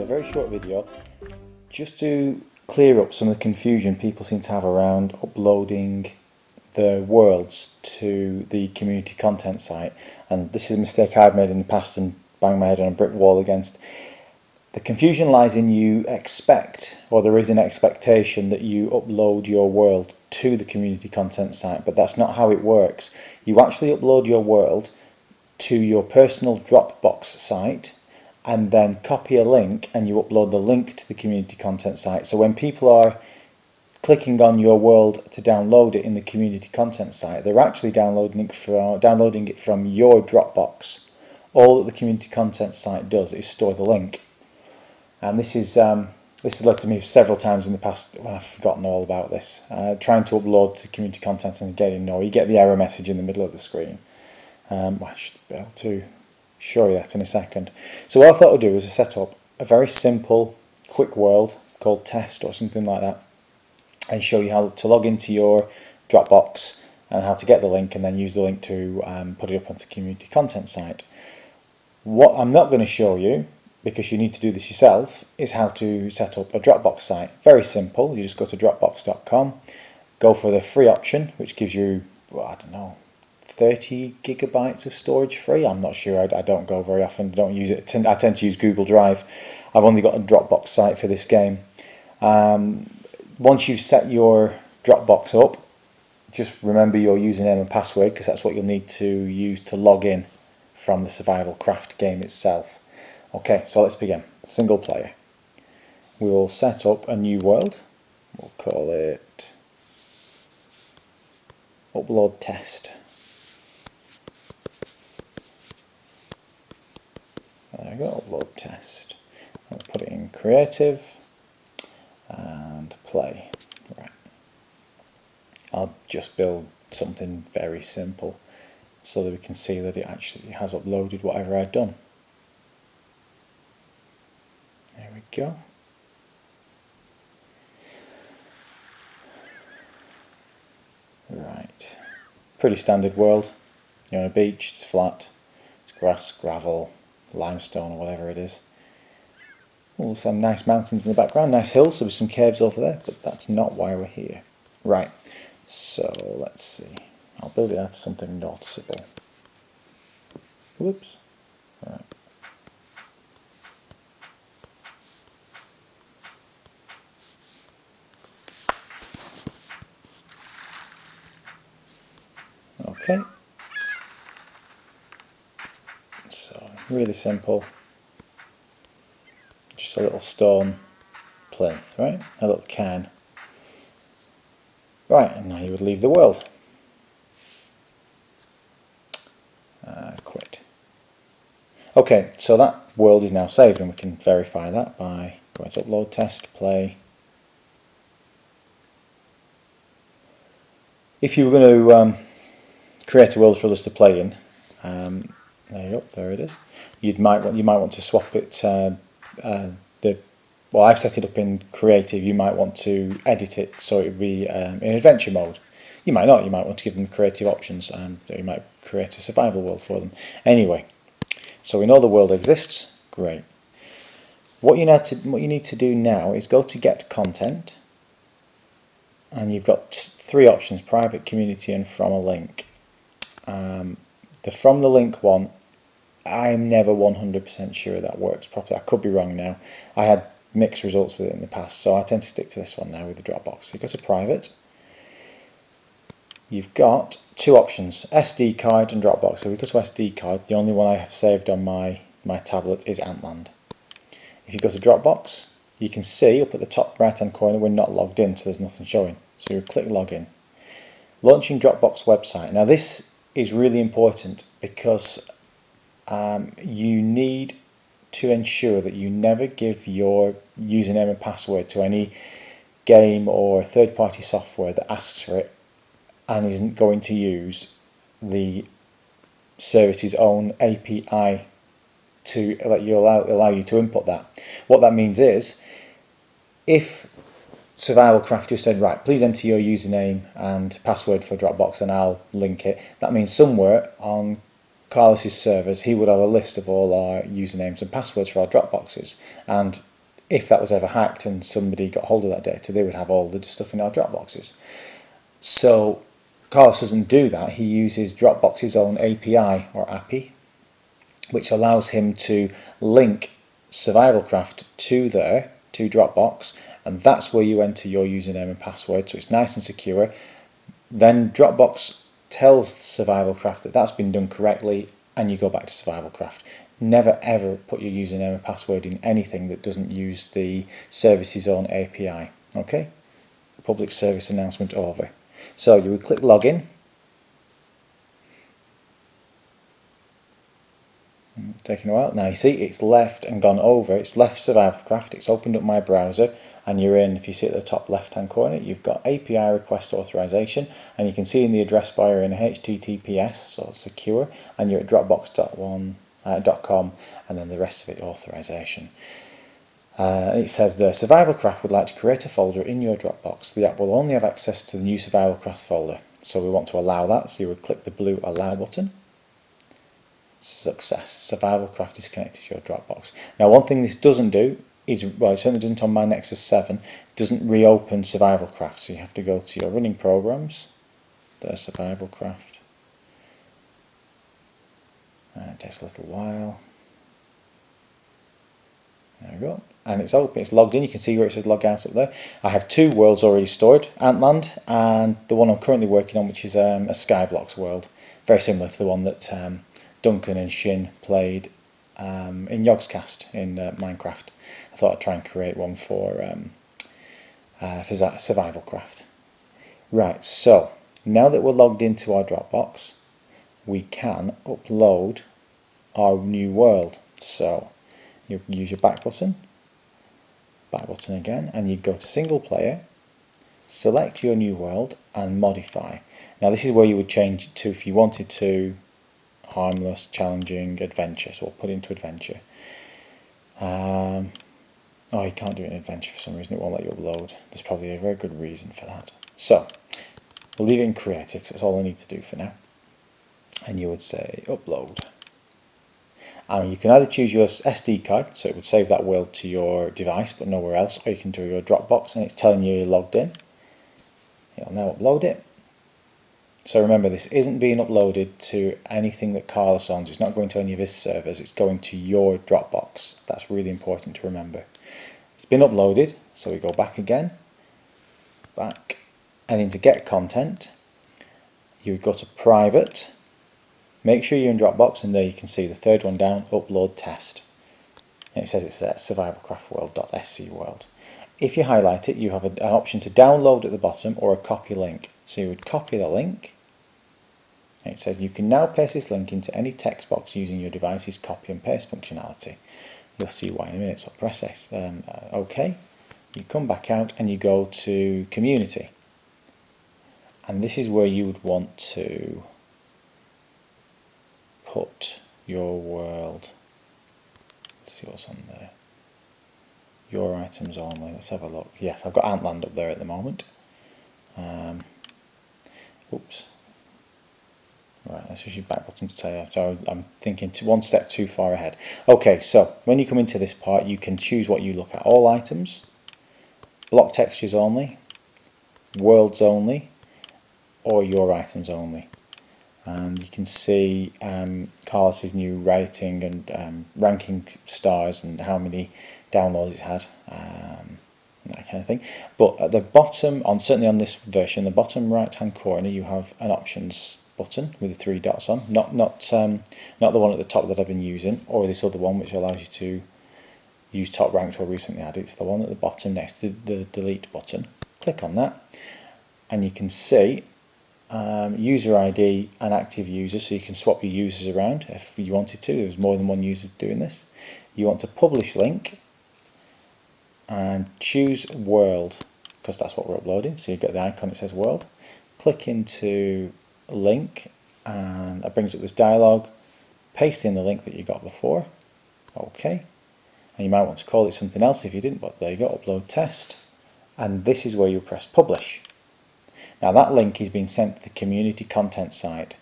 a very short video just to clear up some of the confusion people seem to have around uploading the worlds to the community content site. And this is a mistake I've made in the past and banged my head on a brick wall against. The confusion lies in you expect, or there is an expectation that you upload your world to the community content site, but that's not how it works. You actually upload your world to your personal Dropbox site and then copy a link and you upload the link to the community content site. So when people are clicking on your world to download it in the community content site, they're actually downloading it from your Dropbox. All that the community content site does is store the link. And this has led to me several times in the past when I've forgotten all about this. Trying to upload to community content and getting no, you get the error message in the middle of the screen. I should be able to show you that in a second. So what I thought I'd do is set up a very simple, quick world called test or something like that, and show you how to log into your Dropbox and how to get the link, and then use the link to put it up onto the community content site. What I'm not going to show you, because you need to do this yourself, is how to set up a Dropbox site. Very simple. You just go to dropbox.com, go for the free option, which gives you, well, I don't know, 30 gigabytes of storage free. I'm not sure. I don't go very often. I don't use it. I tend to use Google Drive. I've only got a Dropbox site for this game. Once you've set your Dropbox up, just remember your username and password, because that's what you'll need to use to log in from the Survivalcraft game itself. Okay, so let's begin. Single player. We will set up a new world. We'll call it Upload Test. There we go, Upload Test. I'll put it in Creative and Play. Right. I'll just build something very simple so that we can see that it actually has uploaded whatever I've done. There we go. Right. Pretty standard world. You're on a beach, it's flat, it's grass, gravel, limestone or whatever it is. Oh, some nice mountains in the background, nice hills, there'll be some caves over there, but that's not why we're here. Right, so let's see. I'll build it out to something noticeable. Whoops. Right. Okay, so really simple, just a little stone plinth, right, a little can. Right, and now you would leave the world. Quit. Okay, so that world is now saved, and we can verify that by going to Upload Test, Play. If you were going to create a world for others to play in, there you go, there it is. You might want to swap it. Well, I've set it up in creative. You might want to edit it so it would be in adventure mode. You might not. You might want to give them creative options, and you might create a survival world for them. Anyway, so we know the world exists. Great. What you need to do now is go to Get Content, and you've got three options: private, community, and from a link. The from the link one, I'm never 100% sure that works properly. I could be wrong now. I had mixed results with it in the past, so I tend to stick to this one now with the Dropbox. So you go to private. You've got two options, SD card and Dropbox. So we go to SD card. The only one I have saved on my tablet is Antland. If you go to Dropbox, you can see up at the top right hand corner we're not logged in, so there's nothing showing. So you click login. Launching Dropbox website. Now this is really important because you need to ensure that you never give your username and password to any game or third-party software that asks for it and isn't going to use the service's own API to allow you to input that. What that means is, if Survivalcraft just said, right, please enter your username and password for Dropbox and I'll link it, that means somewhere on Carlos's servers he would have a list of all our usernames and passwords for our Dropboxes, and if that was ever hacked and somebody got hold of that data, they would have all the stuff in our Dropboxes. So Carlos doesn't do that. He uses Dropbox's own API or API, which allows him to link Survivalcraft to Dropbox, and that's where you enter your username and password, so it's nice and secure. Then Dropbox tells Survivalcraft that that's been done correctly, and you go back to Survivalcraft. Never ever put your username and password in anything that doesn't use the service's own API. Okay? Public service announcement over. So you would click login. Taking a while. Now you see it's left and gone over. It's left Survivalcraft. It's opened up my browser, and you're in. If you see at the top left hand corner, you've got API request authorization, and you can see in the address bar you're in HTTPS, so it's secure, and you're at Dropbox.com, and then the rest of it authorization. It says the Survivalcraft would like to create a folder in your Dropbox. The app will only have access to the new Survivalcraft folder, so we want to allow that. So you would click the blue allow button. Success. Survivalcraft is connected to your Dropbox. Now, one thing this doesn't do is, well, it certainly doesn't on my Nexus 7, doesn't reopen Survivalcraft. So you have to go to your running programs. There's Survivalcraft. It takes a little while. There we go. And it's open, it's logged in. You can see where it says log out up there. I have two worlds already stored, Antland and the one I'm currently working on, which is a Skyblocks world. Very similar to the one that Duncan and Shin played in Yogscast in Minecraft. I thought I'd try and create one for Survivalcraft. Right, so now that we're logged into our Dropbox, we can upload our new world. So you use your back button again, and you go to single player, select your new world and modify. Now this is where you would change it to, if you wanted to, harmless, challenging, adventure, so we'll put it into adventure. Oh, you can't do it in adventure for some reason, it won't let you upload. There's probably a very good reason for that. So we'll leave it in creative because that's all I need to do for now. And you would say upload. And you can either choose your SD card, so it would save that world to your device but nowhere else, or you can do your Dropbox and it's telling you you're logged in. It'll now upload it. So remember, this isn't being uploaded to anything that Carlos owns. It's not going to any of his servers. It's going to your Dropbox. That's really important to remember. It's been uploaded, so we go back again, back, and into get content. You would go to private. Make sure you're in Dropbox, and there you can see the third one down, upload test. And it says it's at survivalcraftworld.sc world. If you highlight it, you have an option to download at the bottom or a copy link. So you would copy the link. And it says you can now paste this link into any text box using your device's copy and paste functionality. You'll see why in a minute, so press OK. You come back out and you go to community. And this is where you would want to put your world. Let's see what's on there. Your items only. Let's have a look. Yes, I've got Antland up there at the moment. Oops. Right, let's use your back button to tell you. So I'm thinking one step too far ahead. Okay, so when you come into this part, you can choose what you look at. All items, block textures only, worlds only, or your items only. And you can see Carlos's new rating and ranking stars and how many downloads it's had, that kind of thing. But at the bottom, certainly on this version, the bottom right hand corner, you have an options button with the three dots on. Not the one at the top that I've been using, or this other one which allows you to use top ranked or recently added. It's the one at the bottom next to the delete button. Click on that, and you can see user ID and active user, so you can swap your users around if you wanted to. There's more than one user doing this. You want to publish link and choose world, because that's what we're uploading. So you get the icon that says world. Click into link, and that brings up this dialog. Paste in the link that you got before. OK. And you might want to call it something else if you didn't, but there you go, upload test. And this is where you press publish. Now that link is being sent to the community content site.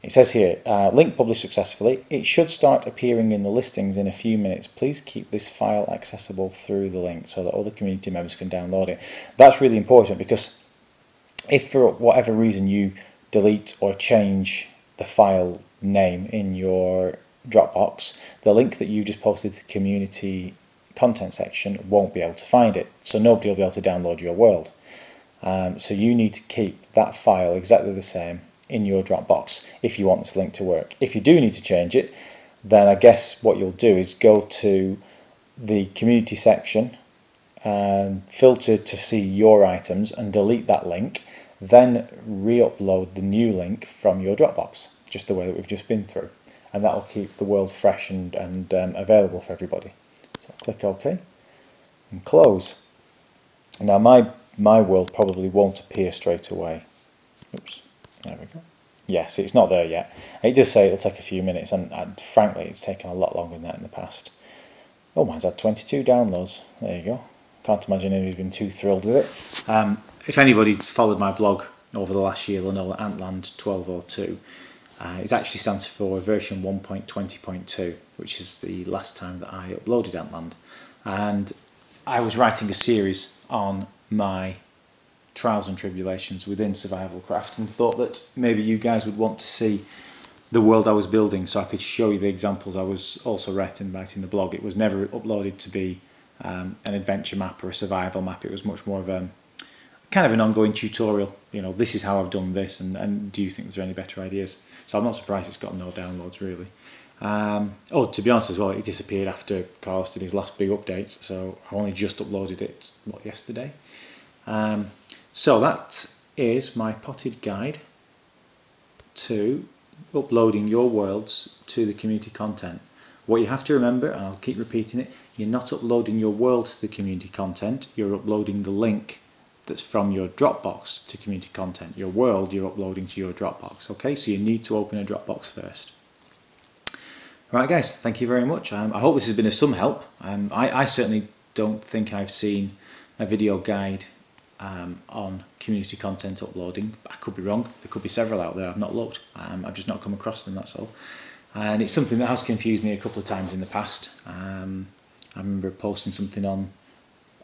It says here, link published successfully. It should start appearing in the listings in a few minutes. Please keep this file accessible through the link so that other community members can download it. That's really important, because if for whatever reason you delete or change the file name in your Dropbox, the link that you just posted to the community content section won't be able to find it. So nobody will be able to download your world. So you need to keep that file exactly the same in your Dropbox if you want this link to work. If you do need to change it, then I guess what you'll do is go to the community section and filter to see your items and delete that link, then re-upload the new link from your Dropbox, just the way that we've just been through, and that will keep the world fresh and available for everybody. So click OK and close. Now my world probably won't appear straight away. Oops. There we go. Yes, it's not there yet. It does say it'll take a few minutes, and frankly it's taken a lot longer than that in the past. Oh, mine's had 22 downloads. There you go. Can't imagine anybody's been too thrilled with it. If anybody's followed my blog over the last year, they'll know that Antland 1202 it actually stands for version 1.20.2, which is the last time that I uploaded Antland. And I was writing a series on my trials and tribulations within Survivalcraft, and thought that maybe you guys would want to see the world I was building, so I could show you the examples I was also writing the blog. It was never uploaded to be an adventure map or a survival map. It was much more of a kind of an ongoing tutorial. You know, this is how I've done this, and do you think there's any better ideas? So I'm not surprised it's got no downloads really. Oh, to be honest as well, it disappeared after Carlos did his last big updates, so I only just uploaded it yesterday. So that is my potted guide to uploading your worlds to the community content. What you have to remember, and I'll keep repeating it, you're not uploading your world to the community content, you're uploading the link that's from your Dropbox to community content. Your world you're uploading to your Dropbox. Okay, so you need to open a Dropbox first. Right guys, thank you very much. I hope this has been of some help. I certainly don't think I've seen a video guide on community content uploading. I could be wrong. There could be several out there. I've not looked. I've just not come across them, that's all. And it's something that has confused me a couple of times in the past. I remember posting something on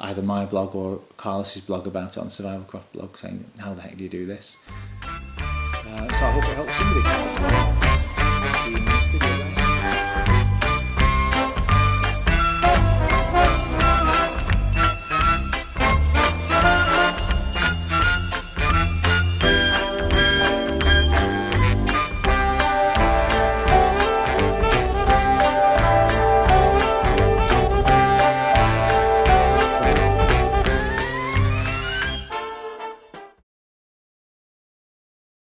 either my blog or Carlos's blog about it on the Survivalcraft blog, saying, how the heck do you do this? So I hope it helps somebody.